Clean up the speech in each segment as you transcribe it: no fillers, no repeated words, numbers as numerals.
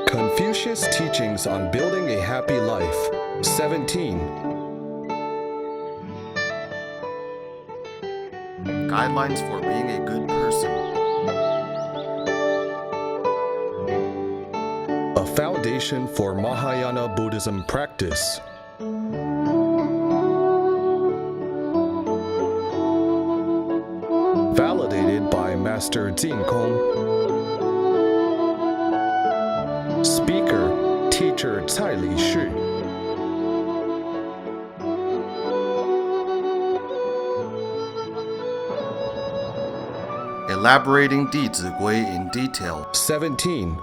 Confucius Teachings on Building a Happy Life. 17. Guidelines for being a good person. A foundation for Mahayana Buddhism practice. Validated by Master Jinkong. Speaker, Teacher Tsai Lixu. Elaborating Dizigui in detail. 17.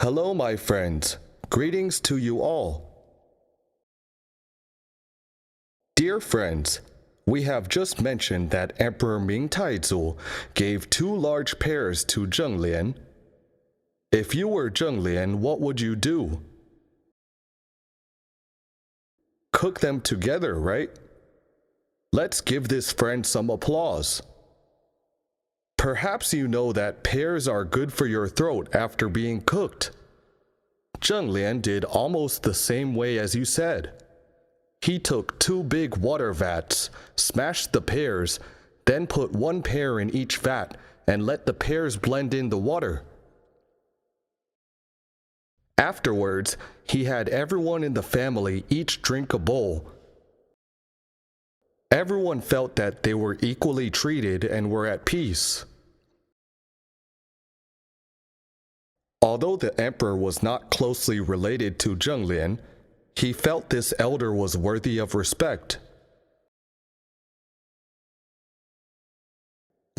Hello, my friends. Greetings to you all. Dear friends, we have just mentioned that Emperor Ming Dynasty gave 2 large pears to Zheng Lian. If you were Zheng Lian, what would you do? Cook them together, right? Let's give this friend some applause. Perhaps you know that pears are good for your throat after being cooked. Zheng Lian did almost the same way as you said. He took 2 big water vats, smashed the pears, then put 1 pear in each vat and let the pears blend in the water. Afterwards, he had everyone in the family each drink a bowl. Everyone felt that they were equally treated and were at peace. Although the emperor was not closely related to Zheng Lian, he felt this elder was worthy of respect.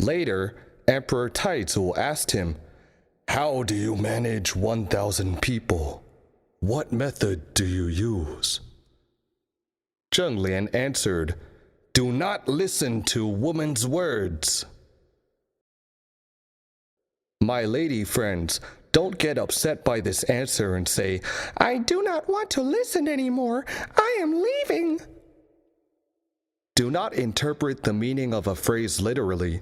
Later, Emperor Taizu asked him, "How do you manage 1,000 people? What method do you use?" Zheng Lian answered, "Do not listen to woman's words." My lady friends, don't get upset by this answer and say, "I do not want to listen anymore. I am leaving." Do not interpret the meaning of a phrase literally,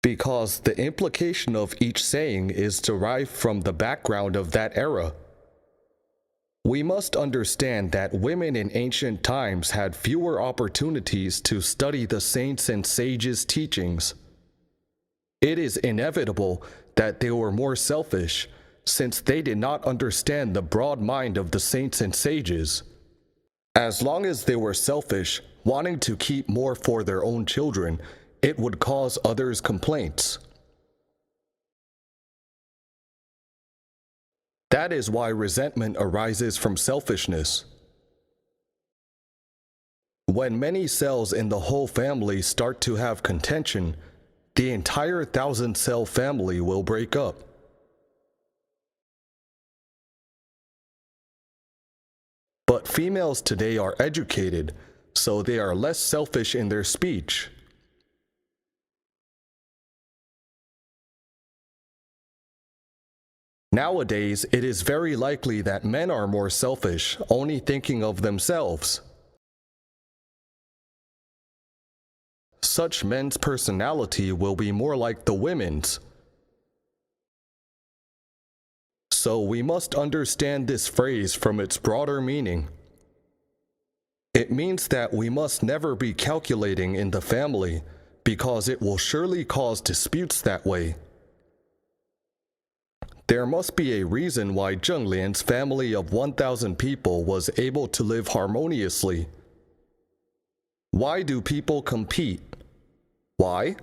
because the implication of each saying is derived from the background of that era. We must understand that women in ancient times had fewer opportunities to study the saints and sages' teachings. It is inevitable that they were more selfish, since they did not understand the broad mind of the saints and sages. As long as they were selfish, wanting to keep more for their own children, it would cause others complaints. That is why resentment arises from selfishness. When many cells in the whole family start to have contention, the entire 1,000-cell family will break up. But females today are educated, so they are less selfish in their speech. Nowadays, it is very likely that men are more selfish, only thinking of themselves. Such men's personality will be more like the women's. So we must understand this phrase from its broader meaning. It means that we must never be calculating in the family, because it will surely cause disputes that way. There must be a reason why Zheng Lian's family of 1,000 people was able to live harmoniously. Why do people compete? Why?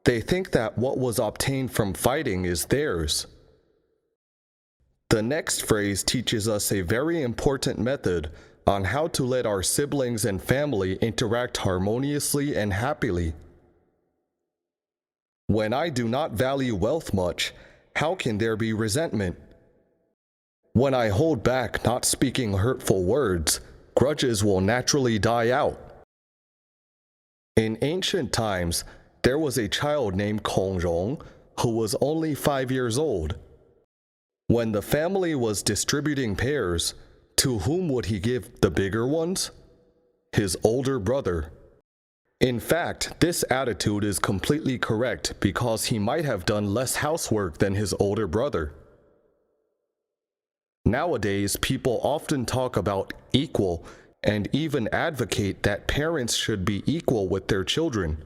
They think that what was obtained from fighting is theirs. The next phrase teaches us a very important method on how to let our siblings and family interact harmoniously and happily. When I do not value wealth much, how can there be resentment? When I hold back not speaking hurtful words, grudges will naturally die out. In ancient times, there was a child named Kong Rong who was only 5 years old. When the family was distributing pears, to whom would he give the bigger ones? His older brother. In fact, this attitude is completely correct because he might have done less housework than his older brother. Nowadays, people often talk about equal and even advocate that parents should be equal with their children.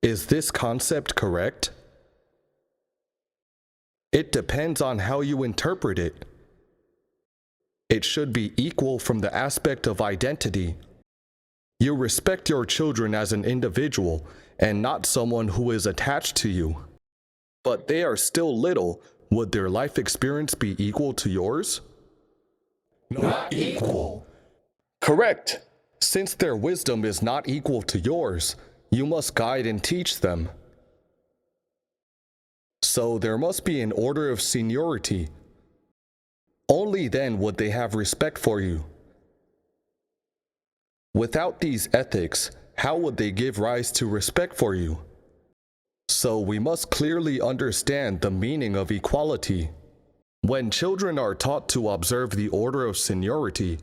Is this concept correct? It depends on how you interpret it. It should be equal from the aspect of identity. You respect your children as an individual and not someone who is attached to you. But they are still little. Would their life experience be equal to yours? Not equal. Correct. Since their wisdom is not equal to yours, you must guide and teach them. So there must be an order of seniority. Only then would they have respect for you. Without these ethics, how would they give rise to respect for you? So we must clearly understand the meaning of equality. When children are taught to observe the order of seniority,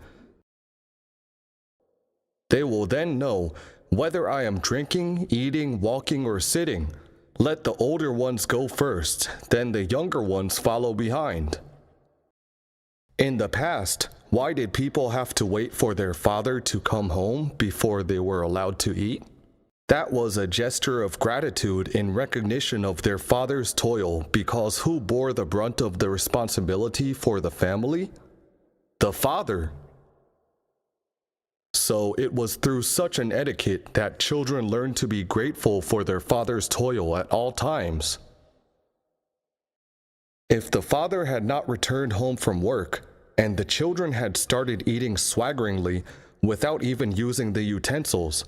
they will then know whether I am drinking, eating, walking, or sitting. Let the older ones go first, then the younger ones follow behind. In the past, why did people have to wait for their father to come home before they were allowed to eat? That was a gesture of gratitude in recognition of their father's toil, because who bore the brunt of the responsibility for the family? The father. So it was through such an etiquette that children learned to be grateful for their father's toil at all times. If the father had not returned home from work, and the children had started eating swaggeringly without even using the utensils,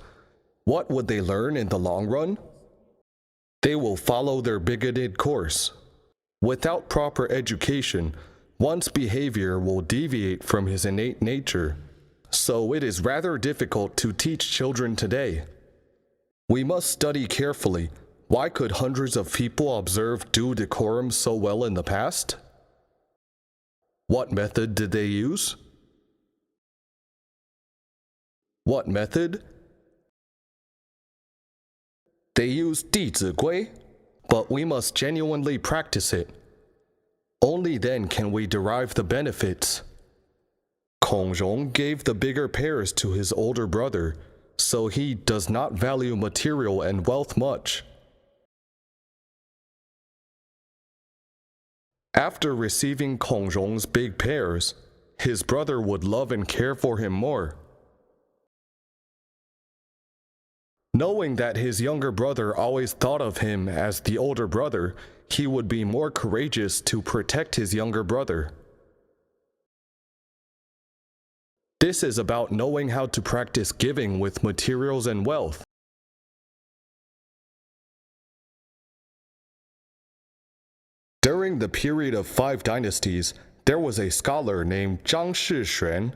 what would they learn in the long run? They will follow their bigoted course. Without proper education, one's behavior will deviate from his innate nature. So it is rather difficult to teach children today. We must study carefully. Why could hundreds of people observe due decorum so well in the past? What method did they use? What method? They used Dizigui, but we must genuinely practice it. Only then can we derive the benefits. Kongrong gave the bigger pears to his older brother, so he does not value material and wealth much. After receiving Kongrong's big pears, his brother would love and care for him more. Knowing that his younger brother always thought of him as the older brother, he would be more courageous to protect his younger brother. This is about knowing how to practice giving with materials and wealth. During the period of 5 dynasties, there was a scholar named Zhang Shixuan.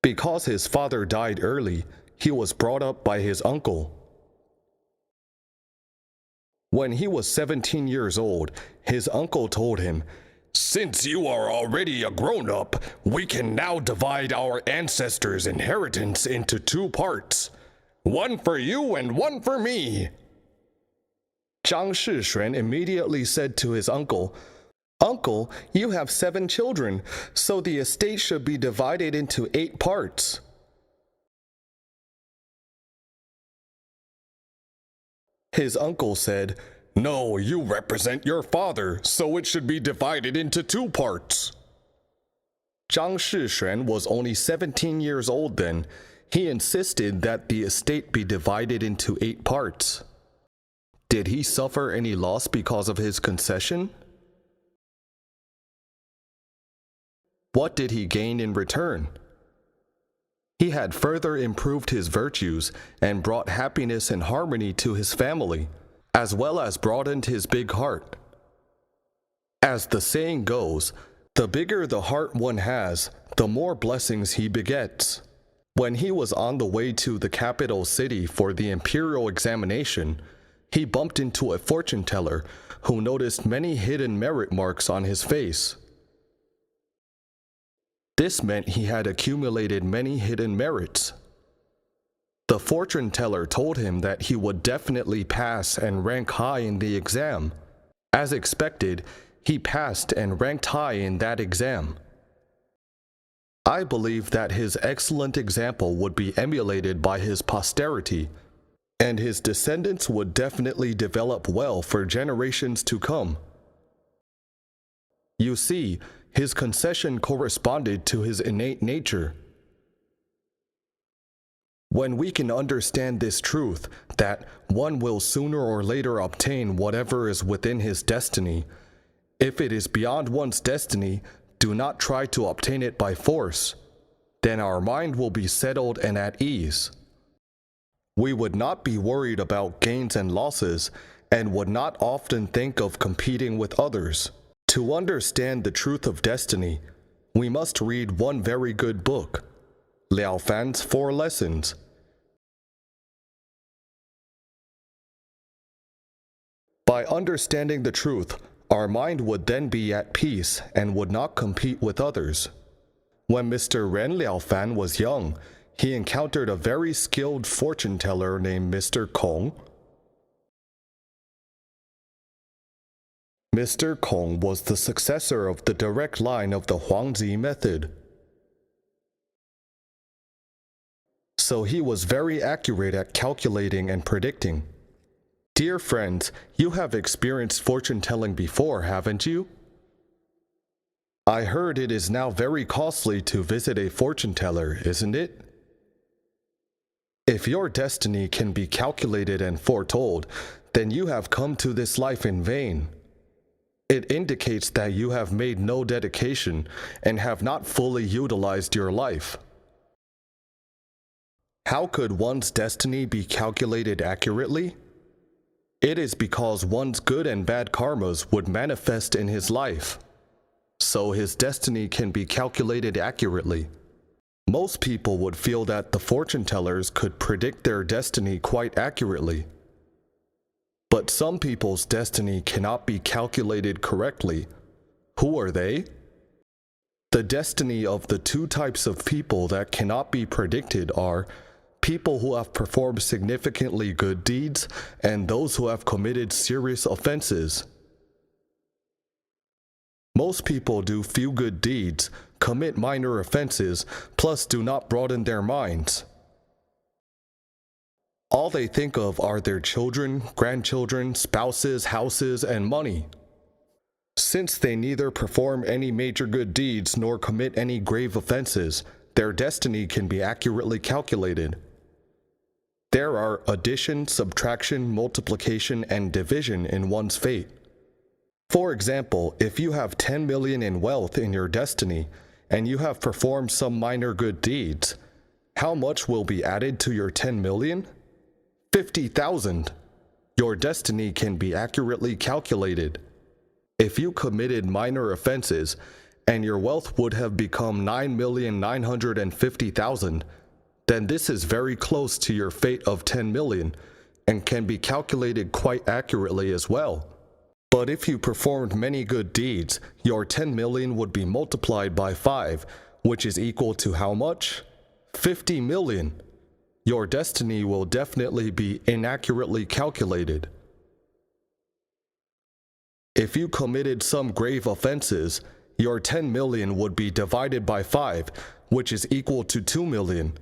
Because his father died early, he was brought up by his uncle. When he was 17 years old, his uncle told him, "Since you are already a grown-up, we can now divide our ancestors' inheritance into 2 parts. One for you and one for me." Zhang Shixuan immediately said to his uncle, "Uncle, you have 7 children, so the estate should be divided into 8 parts." His uncle said, "No, you represent your father, so it should be divided into 2 parts." Zhang Shixuan was only 17 years old then. He insisted that the estate be divided into 8 parts. Did he suffer any loss because of his concession? What did he gain in return? He had further improved his virtues and brought happiness and harmony to his family, as well as broadened his big heart. As the saying goes, the bigger the heart one has, the more blessings he begets. When he was on the way to the capital city for the imperial examination, he bumped into a fortune teller who noticed many hidden merit marks on his face. This meant he had accumulated many hidden merits. The fortune teller told him that he would definitely pass and rank high in the exam. As expected, he passed and ranked high in that exam. I believe that his excellent example would be emulated by his posterity, and his descendants would definitely develop well for generations to come. You see, his concession corresponded to his innate nature. When we can understand this truth, that one will sooner or later obtain whatever is within his destiny, if it is beyond one's destiny, do not try to obtain it by force. Then our mind will be settled and at ease. We would not be worried about gains and losses, and would not often think of competing with others. To understand the truth of destiny, we must read one very good book, Liaofan's 4 Lessons. By understanding the truth, our mind would then be at peace and would not compete with others. When Mr. Ren Liaofan was young, he encountered a very skilled fortune teller named Mr. Kong. Mr. Kong was the successor of the direct line of the Huangzi method. So he was very accurate at calculating and predicting. Dear friends, you have experienced fortune telling before, haven't you? I heard it is now very costly to visit a fortune teller, isn't it? If your destiny can be calculated and foretold, then you have come to this life in vain. It indicates that you have made no dedication and have not fully utilized your life. How could one's destiny be calculated accurately? It is because one's good and bad karmas would manifest in his life, so his destiny can be calculated accurately. Most people would feel that the fortune tellers could predict their destiny quite accurately. But some people's destiny cannot be calculated correctly. Who are they? The destiny of the 2 types of people that cannot be predicted are people who have performed significantly good deeds and those who have committed serious offenses. Most people do few good deeds, commit minor offenses, plus do not broaden their minds. All they think of are their children, grandchildren, spouses, houses, and money. Since they neither perform any major good deeds nor commit any grave offenses, their destiny can be accurately calculated. There are addition, subtraction, multiplication, and division in one's fate. For example, if you have 10 million in wealth in your destiny, and you have performed some minor good deeds, how much will be added to your 10 million? 50,000. Your destiny can be accurately calculated. If you committed minor offenses, and your wealth would have become 9,950,000, then this is very close to your fate of 10 million, and can be calculated quite accurately as well. But if you performed many good deeds, your 10 million would be multiplied by 5, which is equal to how much? 50 million. Your destiny will definitely be inaccurately calculated. If you committed some grave offenses, your 10 million would be divided by 5, which is equal to 2 million.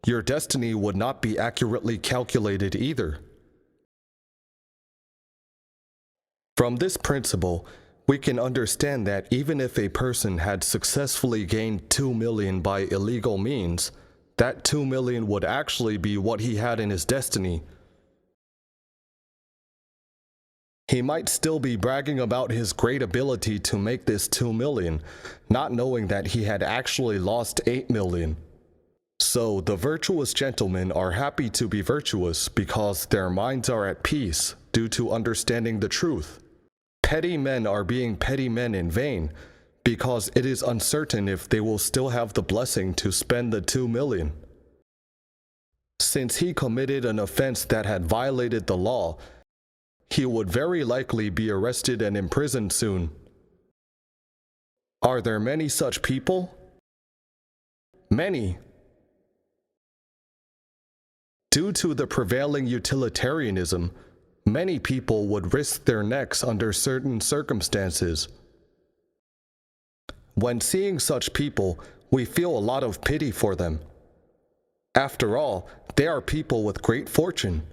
Your destiny would not be accurately calculated either. From this principle, we can understand that even if a person had successfully gained 2 million by illegal means, that 2 million would actually be what he had in his destiny. He might still be bragging about his great ability to make this 2 million, not knowing that he had actually lost 8 million. So the virtuous gentlemen are happy to be virtuous because their minds are at peace due to understanding the truth. Petty men are being petty men in vain because it is uncertain if they will still have the blessing to spend the 2 million. Since he committed an offense that had violated the law, he would very likely be arrested and imprisoned soon. Are there many such people? Many. Due to the prevailing utilitarianism, many people would risk their necks under certain circumstances. When seeing such people, we feel a lot of pity for them. After all, they are people with great fortune.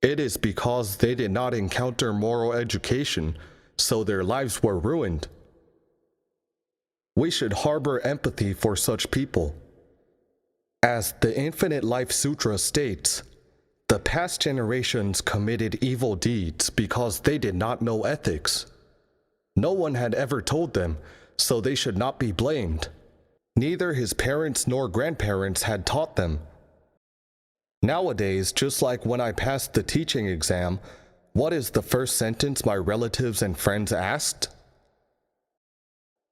It is because they did not encounter moral education, so their lives were ruined. We should harbor empathy for such people. As the Infinite Life Sutra states, the past generations committed evil deeds because they did not know ethics. No one had ever told them, so they should not be blamed. Neither his parents nor grandparents had taught them. Nowadays, just like when I passed the teaching exam, what is the first sentence my relatives and friends asked?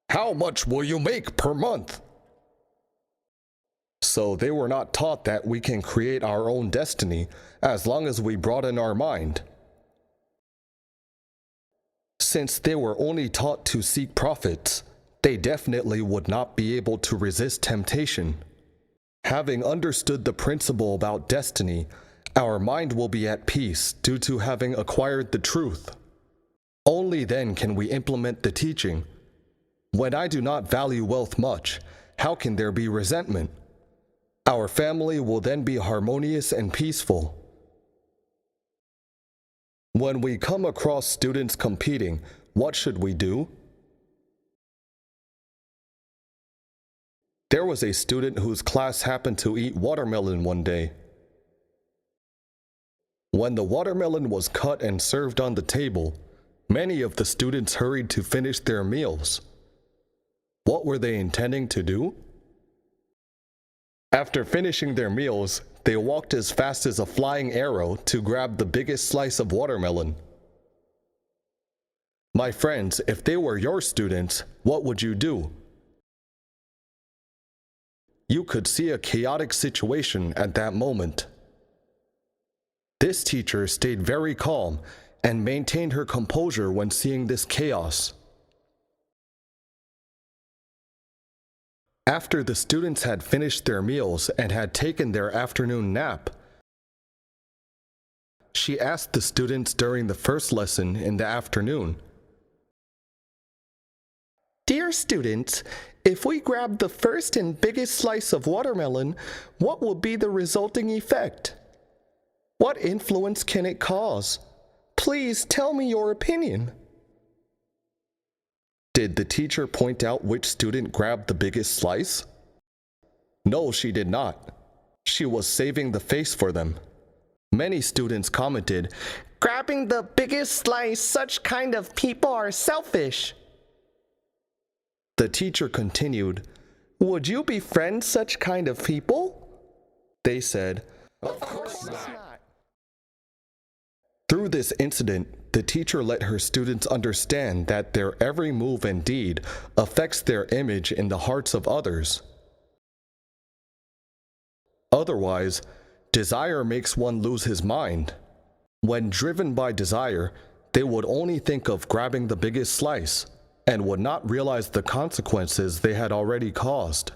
How much will you make per month? So they were not taught that we can create our own destiny as long as we broaden our mind. Since they were only taught to seek profits, they definitely would not be able to resist temptation. Having understood the principle about destiny, our mind will be at peace due to having acquired the truth. Only then can we implement the teaching. When I do not value wealth much, how can there be resentment? Our family will then be harmonious and peaceful. When we come across students competing, what should we do? There was a student whose class happened to eat watermelon one day. When the watermelon was cut and served on the table, many of the students hurried to finish their meals. What were they intending to do? After finishing their meals, they walked as fast as a flying arrow to grab the biggest slice of watermelon. My friends, if they were your students, what would you do? You could see a chaotic situation at that moment. This teacher stayed very calm and maintained her composure when seeing this chaos. After the students had finished their meals and had taken their afternoon nap, she asked the students during the first lesson in the afternoon, "Dear students, if we grab the first and biggest slice of watermelon, what will be the resulting effect? What influence can it cause? Please tell me your opinion." Did the teacher point out which student grabbed the biggest slice? No, she did not. She was saving the face for them. Many students commented, "Grabbing the biggest slice, such kind of people are selfish." The teacher continued, "Would you befriend such kind of people?" They said, "Of course not." Through this incident, the teacher let her students understand that their every move and deed affects their image in the hearts of others. Otherwise, desire makes one lose his mind. When driven by desire, they would only think of grabbing the biggest slice and would not realize the consequences they had already caused.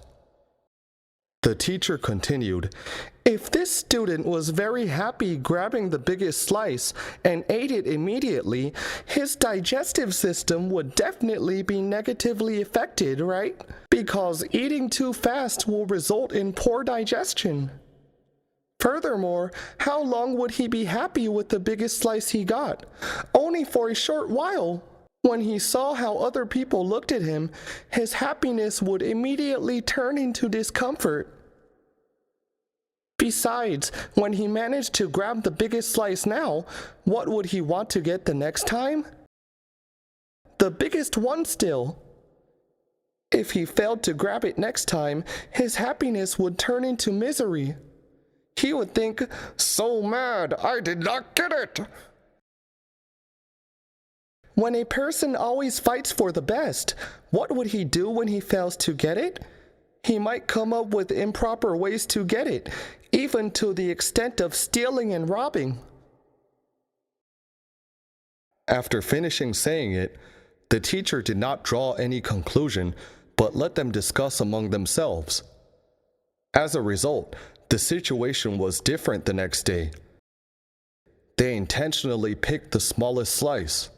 The teacher continued, "If this student was very happy grabbing the biggest slice and ate it immediately, his digestive system would definitely be negatively affected, right? Because eating too fast will result in poor digestion. Furthermore, how long would he be happy with the biggest slice he got? Only for a short while. When he saw how other people looked at him, his happiness would immediately turn into discomfort. Besides, when he managed to grab the biggest slice now, what would he want to get the next time? The biggest one still. If he failed to grab it next time, his happiness would turn into misery. He would think, 'So mad, I did not get it.' When a person always fights for the best, what would he do when he fails to get it? He might come up with improper ways to get it, even to the extent of stealing and robbing." After finishing saying it, the teacher did not draw any conclusion, but let them discuss among themselves. As a result, The situation was different the next day. They intentionally picked the smallest slice.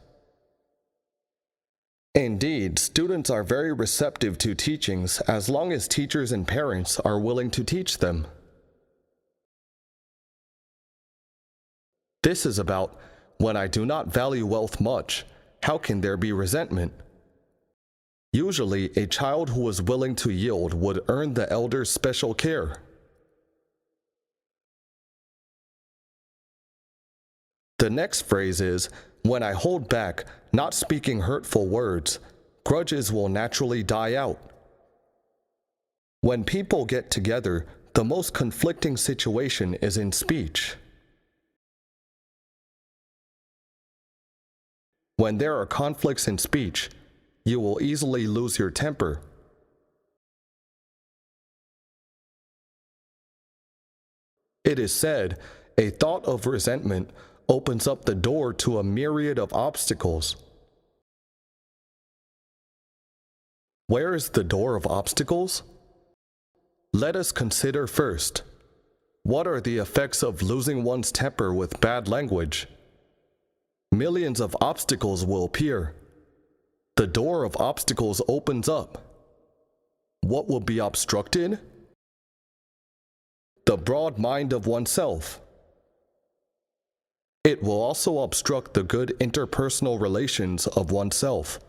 Indeed, students are very receptive to teachings as long as teachers and parents are willing to teach them. This is about, when I do not value wealth much, how can there be resentment? Usually, a child who is willing to yield would earn the elder's special care. The next phrase is, when I hold back, not speaking hurtful words, grudges will naturally die out. When people get together, the most conflicting situation is in speech. When there are conflicts in speech, you will easily lose your temper. It is said, a thought of resentment opens up the door to a myriad of obstacles. Where is the door of obstacles? Let us consider first, what are the effects of losing one's temper with bad language? Millions of obstacles will appear. The door of obstacles opens up. What will be obstructed? The broad mind of oneself. It will also obstruct the good interpersonal relations of oneself.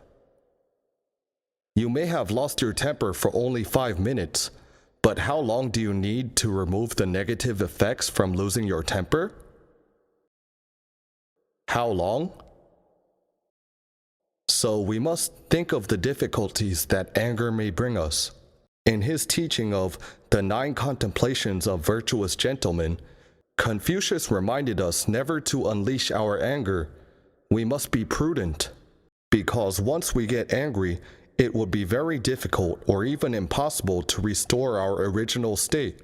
You may have lost your temper for only 5 minutes, but how long do you need to remove the negative effects from losing your temper? How long? So we must think of the difficulties that anger may bring us. In his teaching of the 9 contemplations of virtuous gentlemen, Confucius reminded us never to unleash our anger. We must be prudent, because once we get angry, it would be very difficult or even impossible to restore our original state.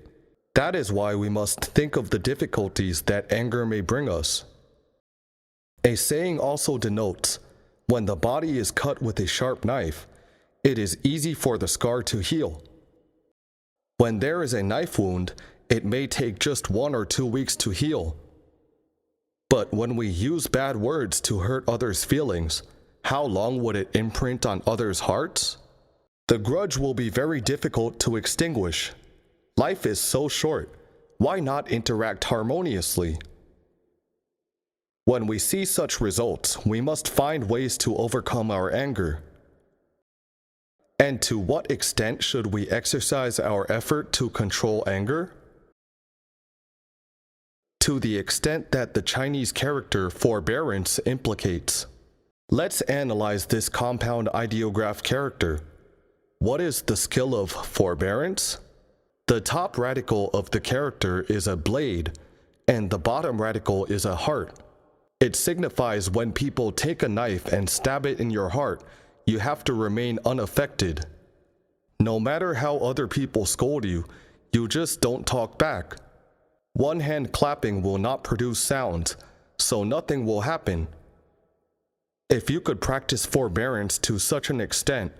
That is why we must think of the difficulties that anger may bring us. A saying also denotes, when the body is cut with a sharp knife, it is easy for the scar to heal. When there is a knife wound, it may take just 1 or 2 weeks to heal. But when we use bad words to hurt others' feelings, how long would it imprint on others' hearts? The grudge will be very difficult to extinguish. Life is so short. Why not interact harmoniously? When we see such results, we must find ways to overcome our anger. And to what extent should we exercise our effort to control anger? To the extent that the Chinese character forbearance implicates. Let's analyze this compound ideograph character. What is the skill of forbearance? The top radical of the character is a blade, and the bottom radical is a heart. It signifies when people take a knife and stab it in your heart, you have to remain unaffected. No matter how other people scold you, you just don't talk back. One hand clapping will not produce sound, so nothing will happen. If you could practice forbearance to such an extent,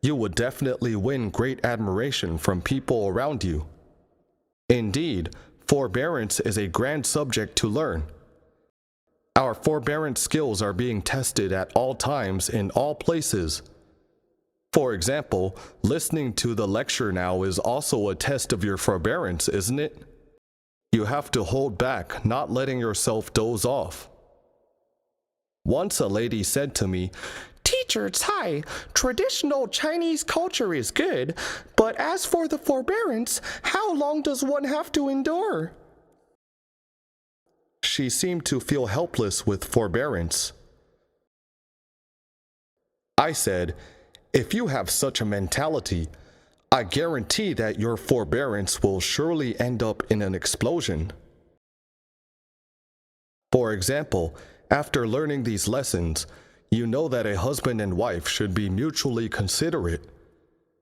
you would definitely win great admiration from people around you. Indeed, forbearance is a grand subject to learn. Our forbearance skills are being tested at all times in all places. For example, listening to the lecture now is also a test of your forbearance, isn't it? You have to hold back, not letting yourself doze off. Once a lady said to me, "Teacher Tsai, traditional Chinese culture is good, but as for the forbearance, how long does one have to endure?" She seemed to feel helpless with forbearance. I said, "If you have such a mentality, I guarantee that your forbearance will surely end up in an explosion." For example, after learning these lessons, you know that a husband and wife should be mutually considerate.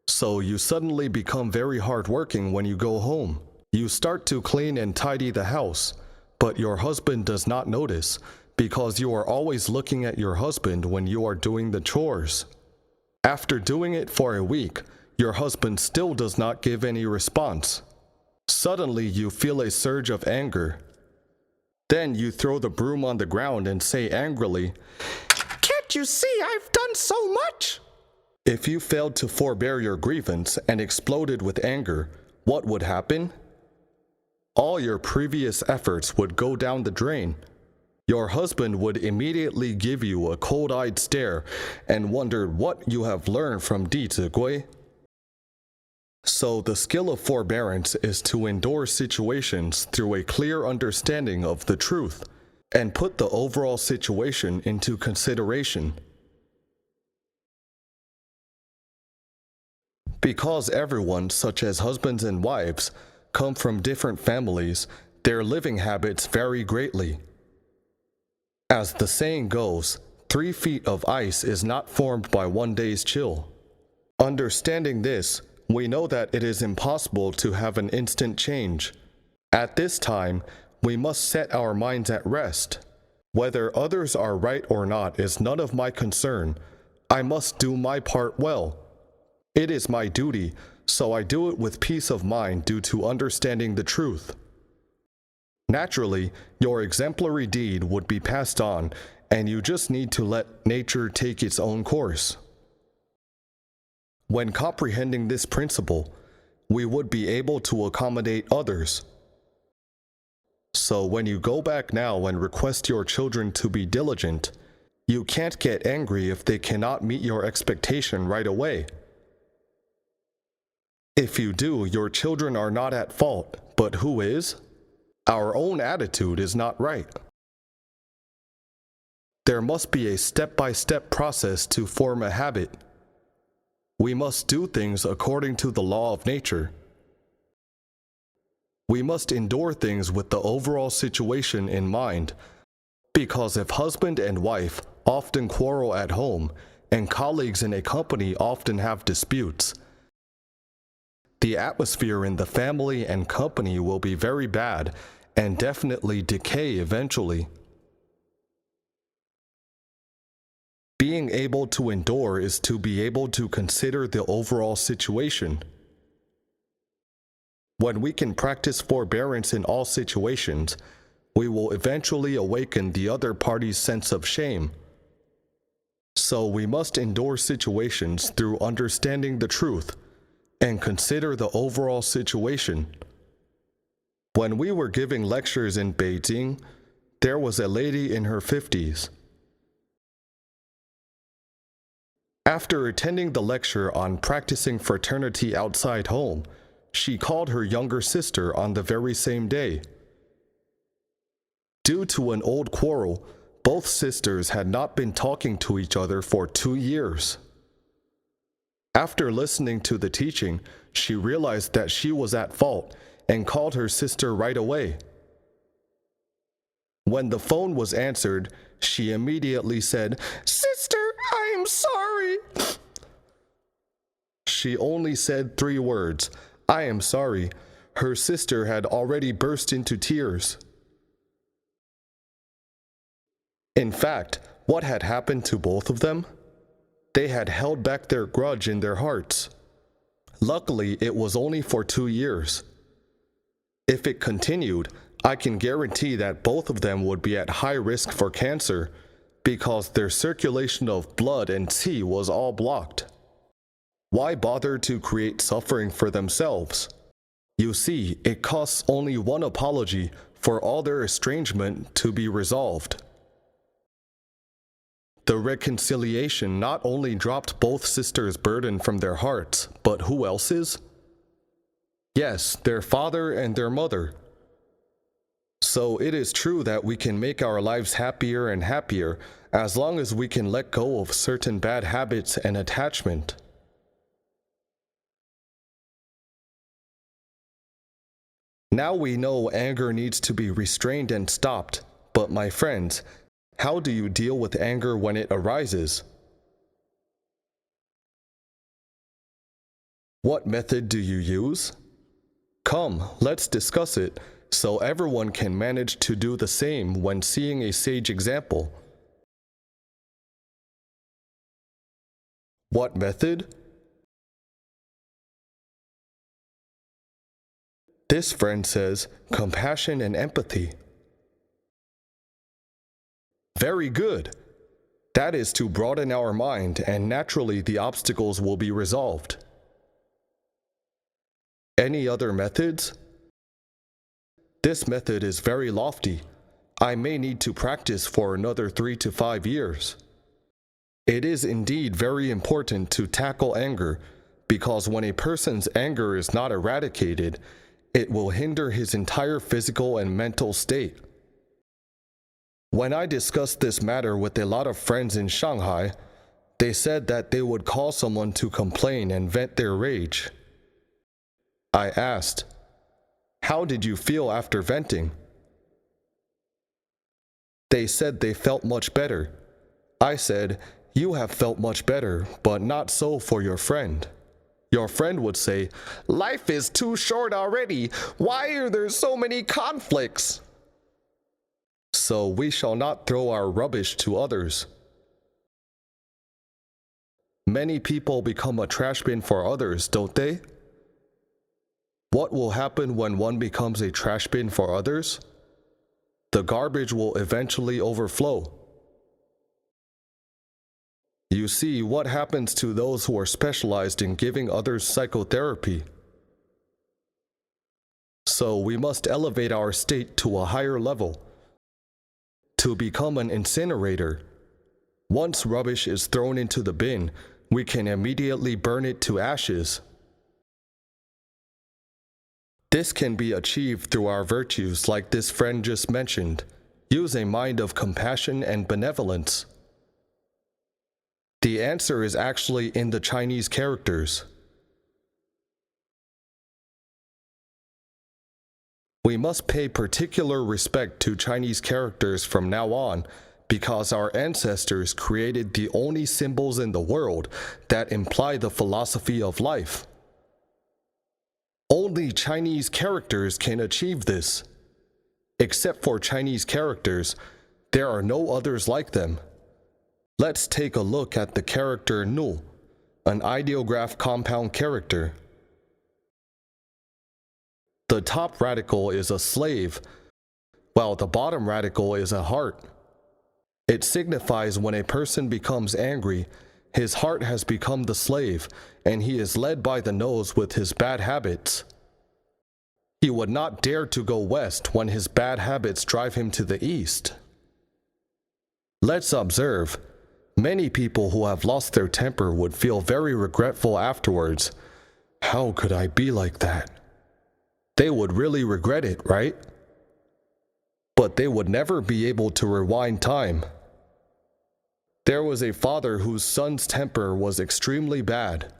So you suddenly become very hardworking when you go home. You start to clean and tidy the house, but your husband does not notice because you are always looking at your husband when you are doing the chores. After doing it for a week, your husband still does not give any response. Suddenly you feel a surge of anger. Then you throw the broom on the ground and say angrily, "Can't you see I've done so much?" If you failed to forbear your grievance and exploded with anger, what would happen? All your previous efforts would go down the drain. Your husband would immediately give you a cold-eyed stare and wonder what you have learned from Dizigui. So the skill of forbearance is to endure situations through a clear understanding of the truth and put the overall situation into consideration. Because everyone, such as husbands and wives, come from different families, their living habits vary greatly. As the saying goes, 3 feet of ice is not formed by one day's chill. Understanding this, we know that it is impossible to have an instant change. At this time, we must set our minds at rest. Whether others are right or not is none of my concern. I must do my part well. It is my duty, so I do it with peace of mind due to understanding the truth. Naturally, your exemplary deed would be passed on, and you just need to let nature take its own course. When comprehending this principle, we would be able to accommodate others. So when you go back now and request your children to be diligent, you can't get angry if they cannot meet your expectation right away. If you do, your children are not at fault, but who is? Our own attitude is not right. There must be a step-by-step process to form a habit. We must do things according to the law of nature. We must endure things with the overall situation in mind, because if husband and wife often quarrel at home, and colleagues in a company often have disputes, the atmosphere in the family and company will be very bad and definitely decay eventually. Being able to endure is to be able to consider the overall situation. When we can practice forbearance in all situations, we will eventually awaken the other party's sense of shame. So we must endure situations through understanding the truth and consider the overall situation. When we were giving lectures in Beijing, there was a lady in her 50s. After attending the lecture on practicing fraternity outside home, she called her younger sister on the very same day. Due to an old quarrel, both sisters had not been talking to each other for 2 years. After listening to the teaching, she realized that she was at fault and called her sister right away. When the phone was answered, she immediately said, "Sister, I am sorry." She only said 3 words, "I am sorry." Her sister had already burst into tears. In fact, what had happened to both of them? They had held back their grudge in their hearts. Luckily, it was only for 2 years. If it continued, I can guarantee that both of them would be at high risk for cancer because their circulation of blood and qi was all blocked. Why bother to create suffering for themselves? You see, it costs only one apology for all their estrangement to be resolved. The reconciliation not only dropped both sisters' burden from their hearts, but who else's? Yes, their father and their mother. So it is true that we can make our lives happier and happier as long as we can let go of certain bad habits and attachment. Now we know anger needs to be restrained and stopped, but my friends, how do you deal with anger when it arises? What method do you use? Come, let's discuss it, so everyone can manage to do the same when seeing a sage example. What method? This friend says compassion and empathy. Very good. That is to broaden our mind, and naturally the obstacles will be resolved. Any other methods? This method is very lofty. I may need to practice for another 3 to 5 years. It is indeed very important to tackle anger, because when a person's anger is not eradicated, it will hinder his entire physical and mental state. When I discussed this matter with a lot of friends in Shanghai, they said that they would call someone to complain and vent their rage. I asked, "How did you feel after venting?" They said they felt much better. I said, "You have felt much better, but not so for your friend." Your friend would say, "Life is too short already. Why are there so many conflicts?" So we shall not throw our rubbish to others. Many people become a trash bin for others, don't they? What will happen when one becomes a trash bin for others? The garbage will eventually overflow. You see what happens to those who are specialized in giving others psychotherapy. So we must elevate our state to a higher level. To become an incinerator. Once rubbish is thrown into the bin, we can immediately burn it to ashes. This can be achieved through our virtues like this friend just mentioned. Use a mind of compassion and benevolence. The answer is actually in the Chinese characters. We must pay particular respect to Chinese characters from now on because our ancestors created the only symbols in the world that imply the philosophy of life. Only Chinese characters can achieve this. Except for Chinese characters, there are no others like them. Let's take a look at the character Nu, an ideograph compound character. The top radical is a slave, while the bottom radical is a heart. It signifies when a person becomes angry, his heart has become the slave, and he is led by the nose with his bad habits. He would not dare to go west when his bad habits drive him to the east. Let's observe. Many people who have lost their temper would feel very regretful afterwards. How could I be like that? They would really regret it, right? But they would never be able to rewind time. There was a father whose son's temper was extremely bad.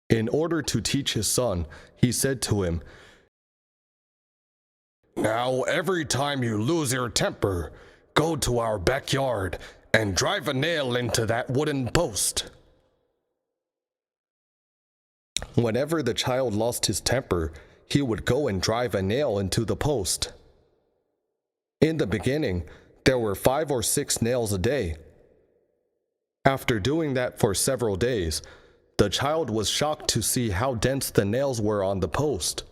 In order to teach his son, he said to him, "Now, every time you lose your temper, go to our backyard and drive a nail into that wooden post." Whenever the child lost his temper, he would go and drive a nail into the post. In the beginning, there were 5 or 6 nails a day. After doing that for several days, the child was shocked to see how dense the nails were on the post.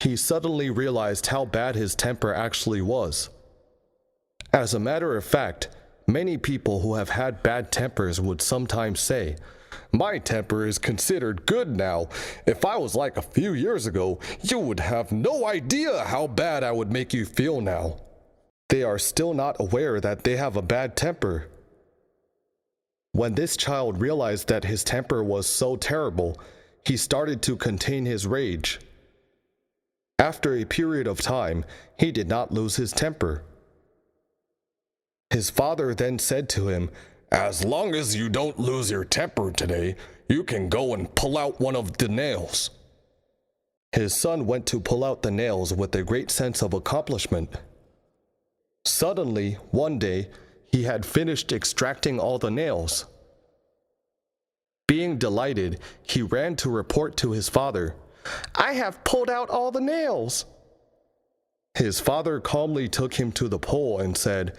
He suddenly realized how bad his temper actually was. As a matter of fact, many people who have had bad tempers would sometimes say, "My temper is considered good now. If I was like a few years ago, you would have no idea how bad I would make you feel now." They are still not aware that they have a bad temper. When this child realized that his temper was so terrible, he started to contain his rage. After a period of time, he did not lose his temper. His father then said to him, "As long as you don't lose your temper today, you can go and pull out one of the nails." His son went to pull out the nails with a great sense of accomplishment. Suddenly, one day, he had finished extracting all the nails. Being delighted, he ran to report to his father, "I have pulled out all the nails." His father calmly took him to the pole and said,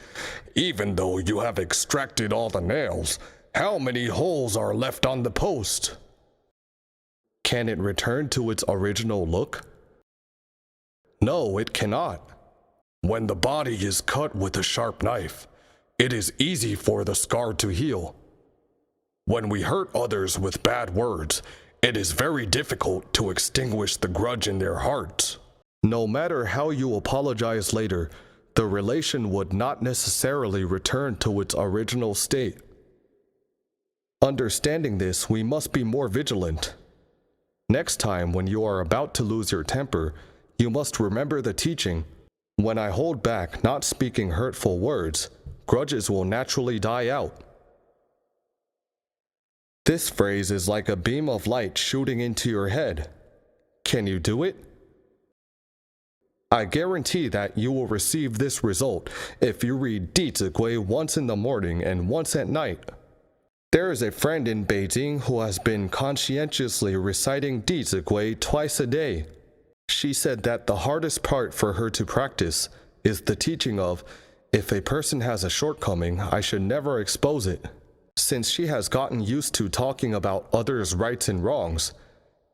"Even though you have extracted all the nails, how many holes are left on the post?" Can it return to its original look? No, it cannot. When the body is cut with a sharp knife, it is easy for the scar to heal. When we hurt others with bad words, it is very difficult to extinguish the grudge in their hearts. No matter how you apologize later, the relation would not necessarily return to its original state. Understanding this, we must be more vigilant. Next time when you are about to lose your temper, you must remember the teaching. When I hold back not speaking hurtful words, grudges will naturally die out. This phrase is like a beam of light shooting into your head. Can you do it? I guarantee that you will receive this result if you read Dizigui once in the morning and once at night. There is a friend in Beijing who has been conscientiously reciting Dizigui twice a day. She said that the hardest part for her to practice is the teaching of, if a person has a shortcoming, I should never expose it. Since she has gotten used to talking about others' rights and wrongs,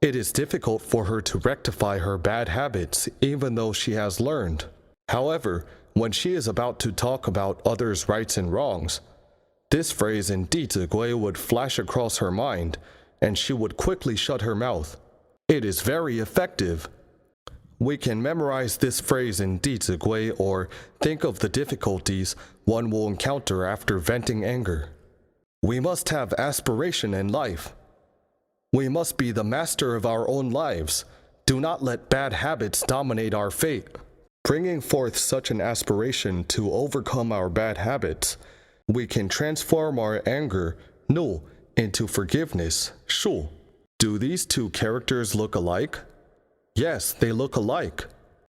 it is difficult for her to rectify her bad habits even though she has learned. However, when she is about to talk about others' rights and wrongs, this phrase in Dizigui would flash across her mind, and she would quickly shut her mouth. It is very effective. We can memorize this phrase in Dizigui or think of the difficulties one will encounter after venting anger. We must have aspiration in life. We must be the master of our own lives. Do not let bad habits dominate our fate. Bringing forth such an aspiration to overcome our bad habits, we can transform our anger, 怒, into forgiveness, 恕. Do these two characters look alike? Yes, they look alike.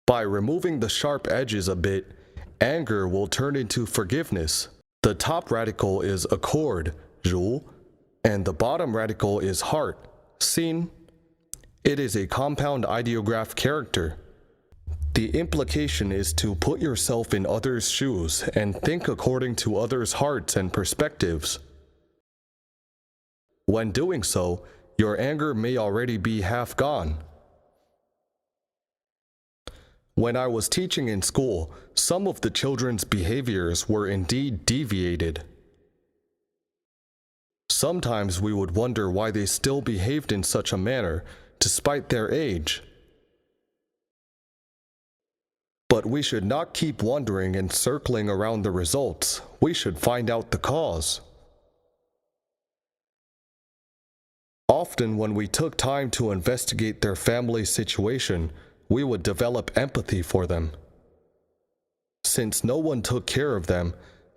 By removing the sharp edges a bit, anger will turn into forgiveness. The top radical is accord, 如, and the bottom radical is heart, 心. It is a compound ideograph character. The implication is to put yourself in others' shoes and think according to others' hearts and perspectives. When doing so, your anger may already be half gone. When I was teaching in school, some of the children's behaviors were indeed deviated. Sometimes we would wonder why they still behaved in such a manner, despite their age. But we should not keep wondering and circling around the results. We should find out the cause. Often when we took time to investigate their family situation, we would develop empathy for them. Since no one took care of them,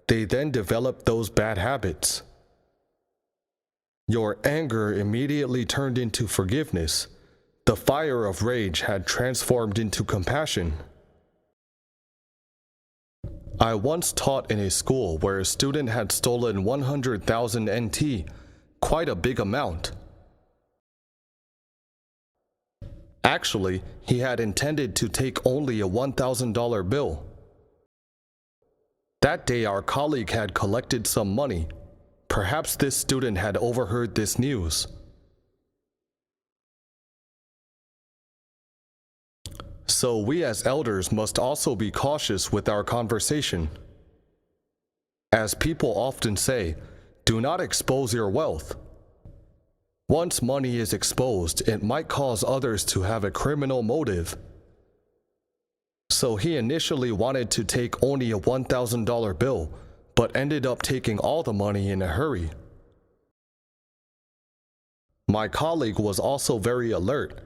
they then developed those bad habits. Your anger immediately turned into forgiveness. The fire of rage had transformed into compassion. I once taught in a school where a student had stolen 100,000 NT, quite a big amount. Actually, he had intended to take only a $1,000 bill. That day our colleague had collected some money. Perhaps this student had overheard this news. So we as elders must also be cautious with our conversation. As people often say, do not expose your wealth. Once money is exposed, it might cause others to have a criminal motive. So he initially wanted to take only a $1,000 bill, but ended up taking all the money in a hurry. My colleague was also very alert.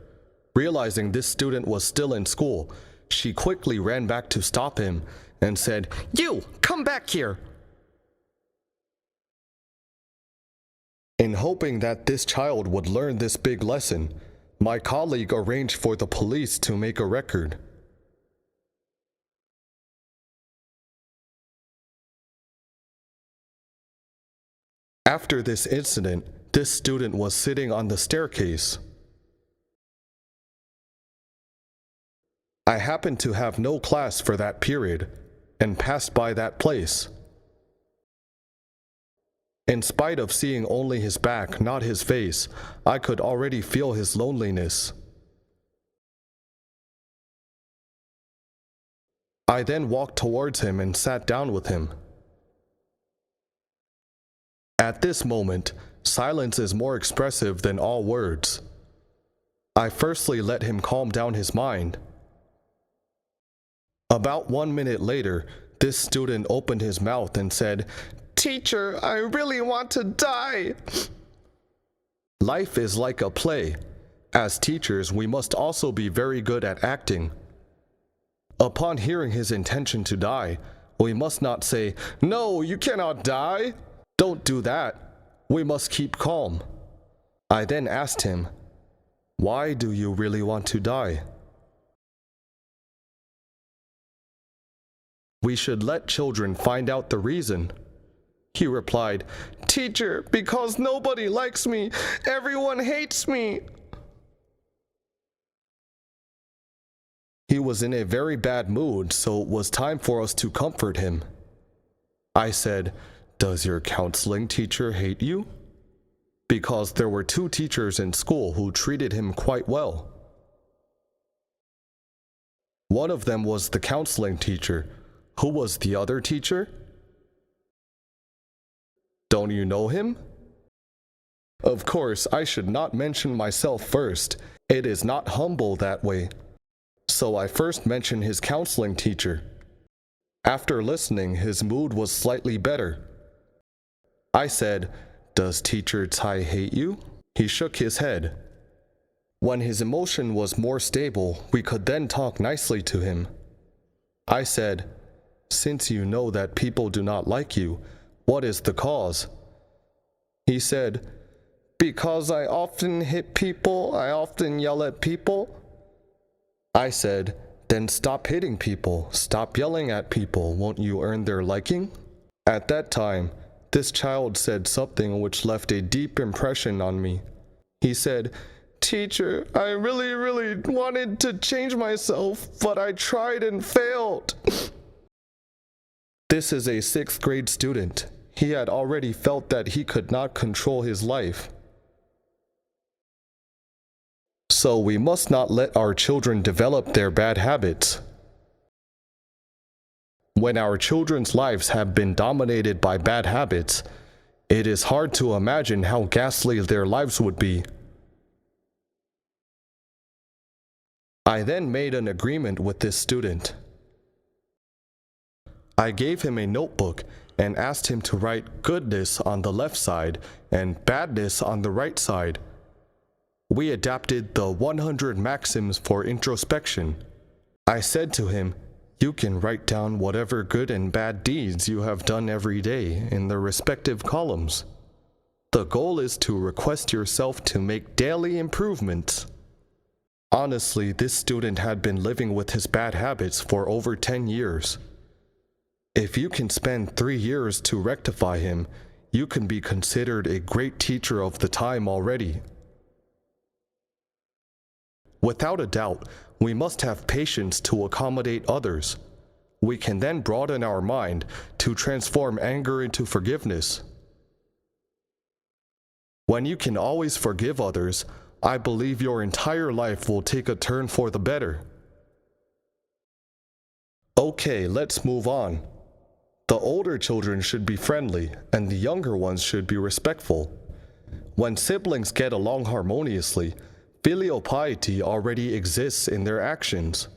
Realizing this student was still in school, she quickly ran back to stop him and said, "You, come back here!" In hoping that this child would learn this big lesson, my colleague arranged for the police to make a record. After this incident, this student was sitting on the staircase. I happened to have no class for that period and passed by that place. In spite of seeing only his back, not his face, I could already feel his loneliness. I then walked towards him and sat down with him. At this moment, silence is more expressive than all words. I firstly let him calm down his mind. About 1 minute later, this student opened his mouth and said, "Teacher, I really want to die." Life is like a play. As teachers, we must also be very good at acting. Upon hearing his intention to die, we must not say, "No, you cannot die." Don't do that. We must keep calm. I then asked him, "Why do you really want to die?" We should let children find out the reason. He replied, "Teacher, because nobody likes me. Everyone hates me." He was in a very bad mood, so it was time for us to comfort him. I said, "Does your counseling teacher hate you?" Because there were 2 teachers in school who treated him quite well. One of them was the counseling teacher. Who was the other teacher? Don't you know him? Of course, I should not mention myself first. It is not humble that way. So I first mentioned his counseling teacher. After listening, his mood was slightly better. I said, "Does teacher Tsai hate you?" He shook his head. When his emotion was more stable, we could then talk nicely to him. I said, "Since you know that people do not like you, what is the cause?" He said, "Because I often hit people, I often yell at people." I said, "Then stop hitting people, stop yelling at people, won't you earn their liking?" At that time, this child said something which left a deep impression on me. He said, "Teacher, I really wanted to change myself, but I tried and failed." This is a 6th grade student. He had already felt that he could not control his life. So we must not let our children develop their bad habits. When our children's lives have been dominated by bad habits, it is hard to imagine how ghastly their lives would be. I then made an agreement with this student. I gave him a notebook and asked him to write goodness on the left side and badness on the right side. We adapted the 100 maxims for introspection. I said to him, "You can write down whatever good and bad deeds you have done every day in the respective columns. The goal is to request yourself to make daily improvements." Honestly, this student had been living with his bad habits for over 10 years. If you can spend 3 years to rectify him, you can be considered a great teacher of the time already. Without a doubt, we must have patience to accommodate others. We can then broaden our mind to transform anger into forgiveness. When you can always forgive others, I believe your entire life will take a turn for the better. Okay, let's move on. The older children should be friendly, and the younger ones should be respectful. When siblings get along harmoniously, filial piety already exists in their actions.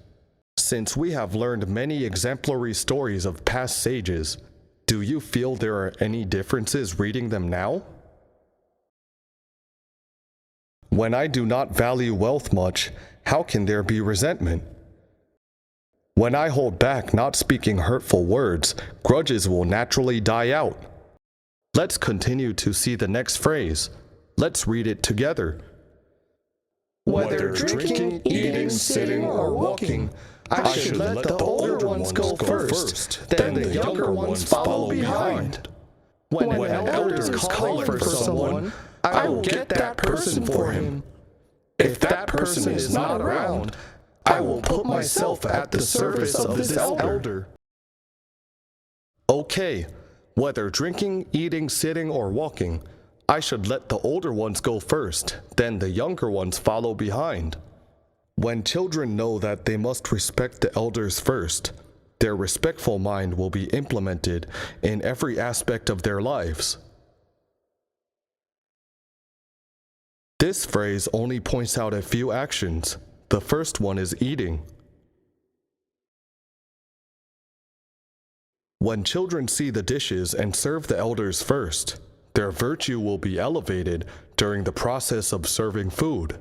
Since we have learned many exemplary stories of past sages, do you feel there are any differences reading them now? When I do not value wealth much, how can there be resentment? When I hold back not speaking hurtful words, grudges will naturally die out. Let's continue to see the next phrase. Let's read it together. Whether drinking, eating, sitting, or walking, I should let the older ones go first, then the younger ones follow behind. When an elder is calling for someone, I will get that person for him. If that person is not around, I will put myself at the service of this elder. Okay, Whether drinking, eating, sitting, or walking, I should let the older ones go first, then the younger ones follow behind. When children know that they must respect the elders first, their respectful mind will be implemented in every aspect of their lives. This phrase only points out a few actions. The first one is eating. When children see the dishes and serve the elders first, their virtue will be elevated during the process of serving food.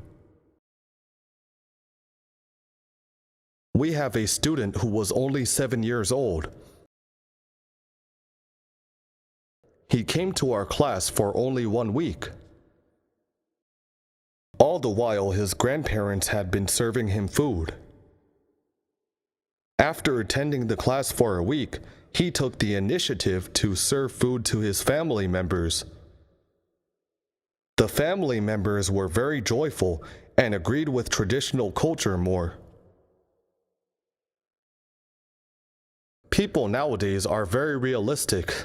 We have a student who was only 7 years old. He came to our class for only 1 week. All the while, his grandparents had been serving him food. After attending the class for a week, he took the initiative to serve food to his family members. The family members were very joyful and agreed with traditional culture more. People nowadays are very realistic,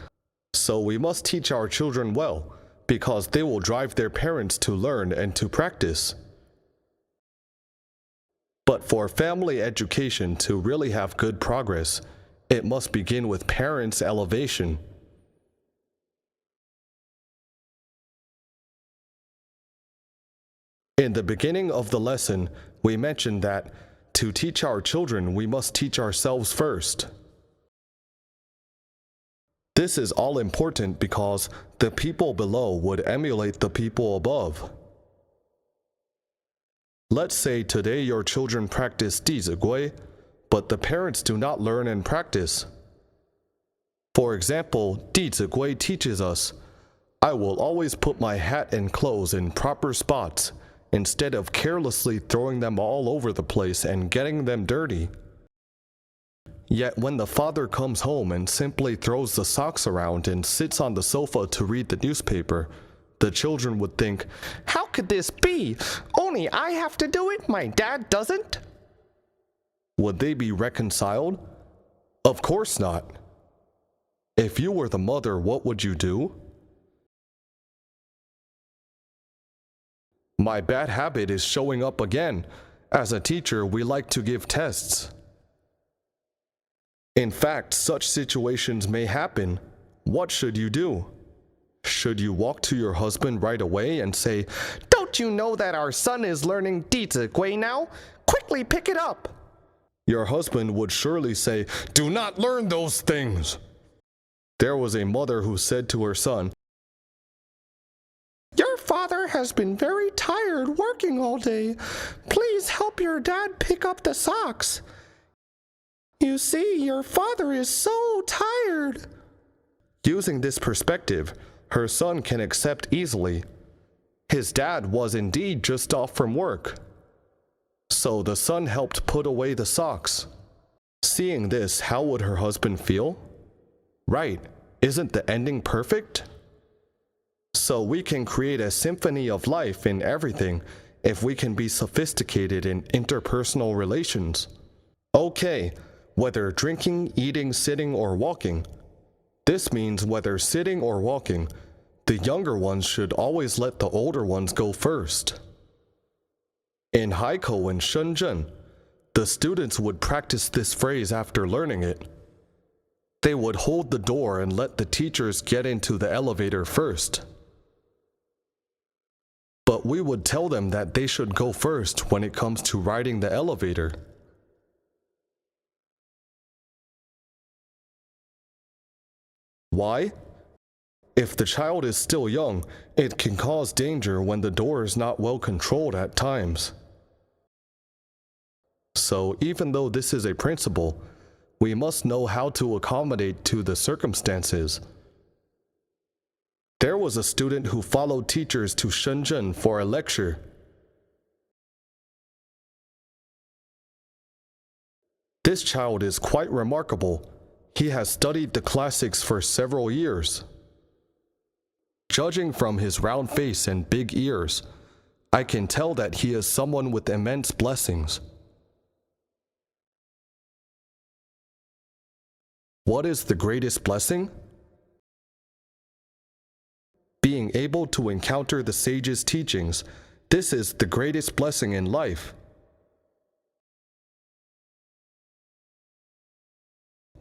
so we must teach our children well, because they will drive their parents to learn and to practice. But for family education to really have good progress, it must begin with parents' elevation. In the beginning of the lesson, we mentioned that to teach our children, we must teach ourselves first. This is all important because the people below would emulate the people above. Let's say today your children practice Dizigui, but the parents do not learn and practice. For example, Dizigui teaches us, I will always put my hat and clothes in proper spots, instead of carelessly throwing them all over the place and getting them dirty. Yet when the father comes home and simply throws the socks around and sits on the sofa to read the newspaper, the children would think, how could this be? Only I have to do it, my dad doesn't? Would they be reconciled? Of course not. If you were the mother, what would you do? My bad habit is showing up again. As a teacher, we like to give tests. In fact, such situations may happen. What should you do? Should you walk to your husband right away and say, don't you know that our son is learning Dizigui now? Quickly pick it up! Your husband would surely say, do not learn those things. There was a mother who said to her son, your father has been very tired working all day. Please help your dad pick up the socks. You see, your father is so tired. Using this perspective, her son can accept easily. His dad was indeed just off from work. So the son helped put away the socks. Seeing this, how would her husband feel? Right, isn't the ending perfect? So we can create a symphony of life in everything if we can be sophisticated in interpersonal relations. Okay, whether drinking, eating, sitting, or walking. This means whether sitting or walking, the younger ones should always let the older ones go first. In Haikou and Shenzhen, the students would practice this phrase after learning it. They would hold the door and let the teachers get into the elevator first. But we would tell them that they should go first when it comes to riding the elevator. Why? If the child is still young, it can cause danger when the door is not well controlled at times. So even though this is a principle, we must know how to accommodate to the circumstances. There was a student who followed teachers to Shenzhen for a lecture. This child is quite remarkable. He has studied the classics for several years. Judging from his round face and big ears, I can tell that he is someone with immense blessings. What is the greatest blessing? being able to encounter the sage's teachings. This is the greatest blessing in life.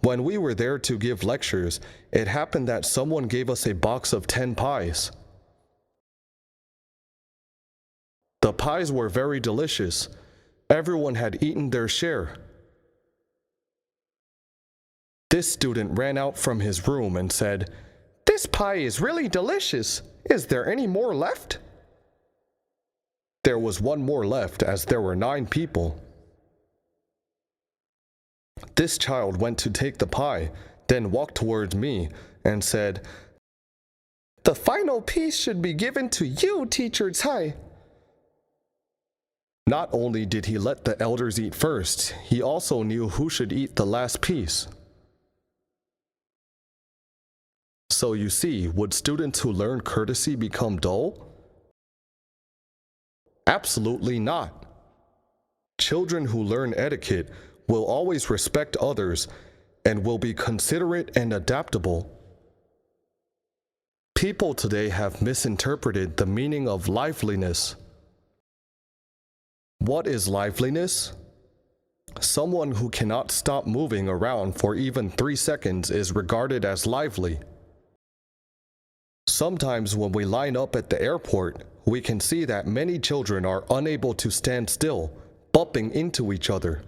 When we were there to give lectures, it happened that someone gave us a box of 10 pies. The pies were very delicious. Everyone had eaten their share. This student ran out from his room and said, "This pie is really delicious. Is there any more left?" There was one more left, as there were 9 people. This child went to take the pie, then walked towards me and said, "The final piece should be given to you, Teacher Tsai." Not only did he let the elders eat first, he also knew who should eat the last piece. So you see, would students who learn courtesy become dull? Absolutely not. Children who learn etiquette will always respect others and will be considerate and adaptable. People today have misinterpreted the meaning of liveliness. What is liveliness? Someone who cannot stop moving around for even 3 seconds is regarded as lively. Sometimes when we line up at the airport, we can see that many children are unable to stand still, bumping into each other.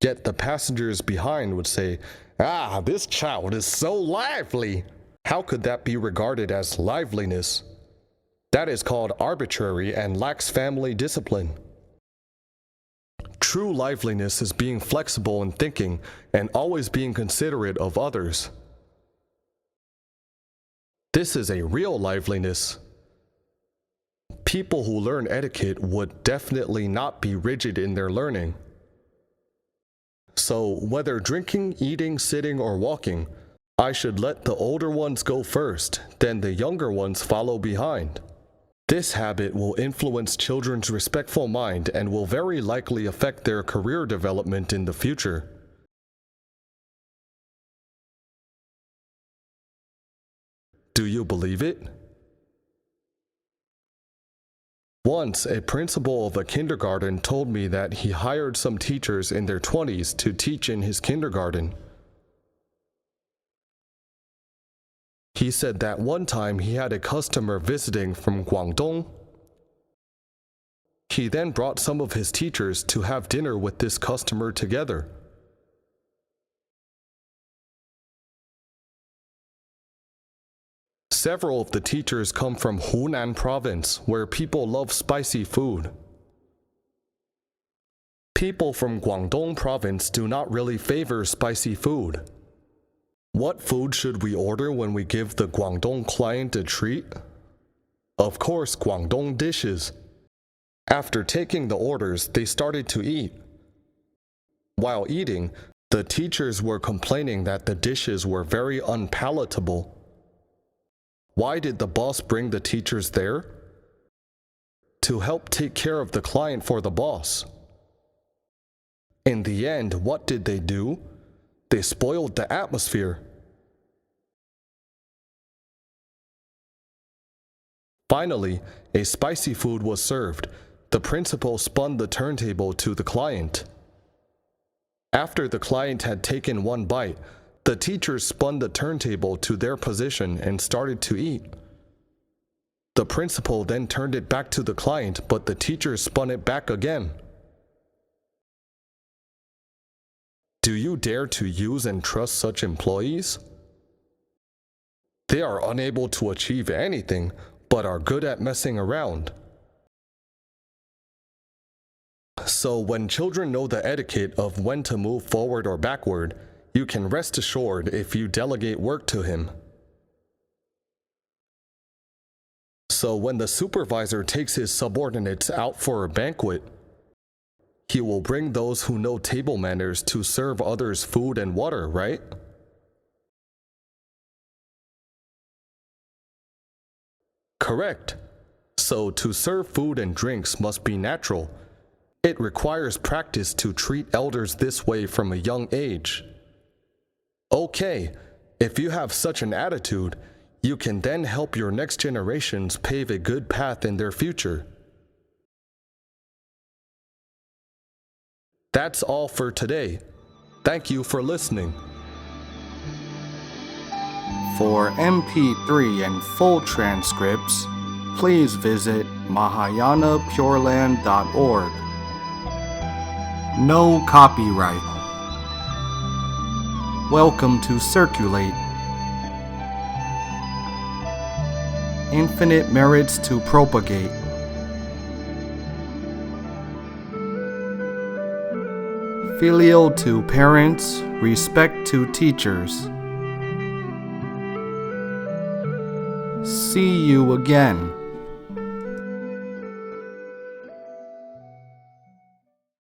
Yet the passengers behind would say, "Ah, this child is so lively." How could that be regarded as liveliness? That is called arbitrary and lacks family discipline. True liveliness is being flexible in thinking and always being considerate of others. This is a real liveliness. People who learn etiquette would definitely not be rigid in their learning. So, whether drinking, eating, sitting, or walking, I should let the older ones go first, then the younger ones follow behind. This habit will influence children's respectful mind and will very likely affect their career development in the future. Do you believe it? Once, a principal of a kindergarten told me that he hired some teachers in their 20s to teach in his kindergarten. He said that one time he had a customer visiting from Guangdong. He then brought some of his teachers to have dinner with this customer together. Several of the teachers come from Hunan province, where people love spicy food. People from Guangdong province do not really favor spicy food. What food should we order when we give the Guangdong client a treat? Of course, Guangdong dishes. After taking the orders, they started to eat. While eating, the teachers were complaining that the dishes were very unpalatable. Why did the boss bring the teachers there? To help take care of the client for the boss. In the end, what did they do? They spoiled the atmosphere. Finally, a spicy food was served. The principal spun the turntable to the client. After the client had taken one bite, the teachers spun the turntable to their position and started to eat. The principal then turned it back to the client, but the teachers spun it back again. Do you dare to use and trust such employees? They are unable to achieve anything, but are good at messing around. So when children know the etiquette of when to move forward or backward, you can rest assured if you delegate work to him. So when the supervisor takes his subordinates out for a banquet, he will bring those who know table manners to serve others food and water, right? Correct. So to serve food and drinks must be natural. It requires practice to treat elders this way from a young age. Okay, if you have such an attitude, You can then help your next generations pave a good path in their future. That's all for today. Thank you for listening. For MP3 and full transcripts, please visit mahayanapureland.org. No copyright. Welcome to Circulate. Infinite merits to propagate. Filial to parents, respect to teachers. See you again.